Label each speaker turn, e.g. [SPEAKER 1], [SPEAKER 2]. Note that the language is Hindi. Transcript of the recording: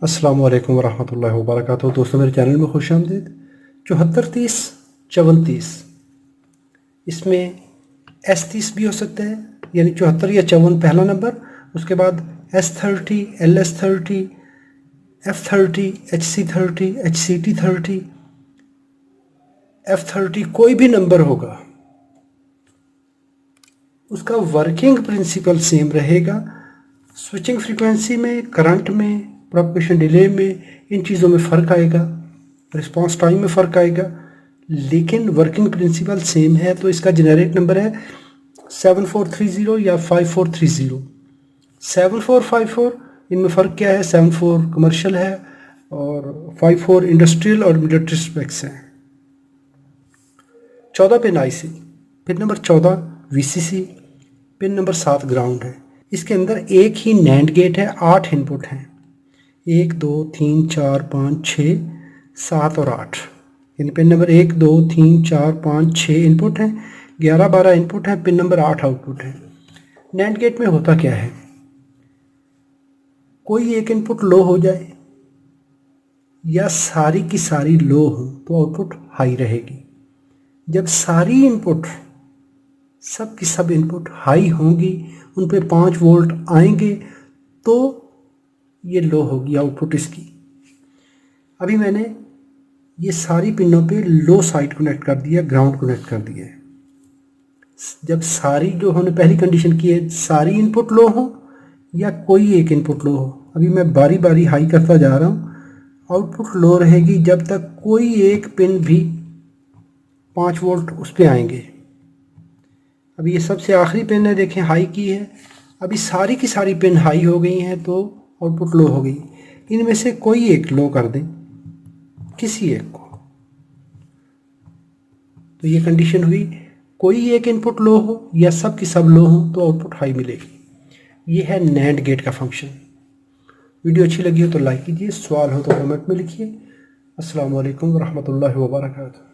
[SPEAKER 1] अस्सलाम वालेकुम वरहमतुल्लाहि वबरकातुहू। दोस्तों, मेरे चैनल में खुश आमदीद। 74 30 54 30, इसमें S30 भी हो सकता है, यानी 74 या 54 पहला नंबर, उसके बाद S30, LS30, F30, HC30, HCT30, F30, कोई भी नंबर होगा उसका वर्किंग प्रिंसिपल सेम रहेगा। स्विचिंग फ्रीक्वेंसी में, करंट में, प्रोपगेशन डिले में, इन चीज़ों में फ़र्क आएगा, रिस्पांस टाइम में फ़र्क आएगा, लेकिन वर्किंग प्रिंसिपल सेम है। तो इसका जेनेरिक नंबर है 7430 या 5430। 7454, इनमें फ़र्क क्या है? 74 कमर्शियल है और 54 इंडस्ट्रियल और मिलिट्री स्पेक्स हैं। 14 pin IC, pin number 14 VCC, pin number 7 ground है। इसके अंदर एक ही नैंड गेट है, 8 इनपुट हैं, 1 2 3 4 5 6 7 और 8। इन पिन नंबर 1 2 3 4 5 6 इनपुट हैं, 11 12 इनपुट हैं, पिन नंबर 8 आउटपुट है। नैंड गेट में होता क्या है? कोई एक इनपुट लो हो जाए या सारी की सारी लो हो तो आउटपुट हाई रहेगी। जब सारी इनपुट, सब की सब इनपुट हाई होंगी, उन पे 5 वोल्ट आएंगे, तो ये लो होगी आउटपुट इसकी। अभी मैंने ये सारी पिनों पे लो साइड कनेक्ट कर दिया, ग्राउंड कनेक्ट कर दिया है। जब सारी, जो हमने पहली कंडीशन की है, सारी इनपुट लो हो या कोई एक इनपुट लो हो, अभी मैं बारी बारी हाई करता जा रहा हूँ, आउटपुट लो रहेगी जब तक कोई एक पिन भी 5 वोल्ट उस पर आएंगे। अभी ये सबसे आखिरी पिन है, देखें हाई की है। अभी सारी की सारी पिन हाई हो गई हैं तो आउटपुट लो हो गई। इनमें से कोई एक लो कर दें, किसी एक को, तो ये कंडीशन हुई। कोई एक इनपुट लो हो या सब की सब लो हो तो आउटपुट हाई मिलेगी। ये है नैंड गेट का फंक्शन। वीडियो अच्छी लगी हो तो लाइक कीजिए, सवाल हो तो कमेंट में लिखिए। अस्सलाम वालेकुम वरहमतुल्लाहि वबरकातुहू।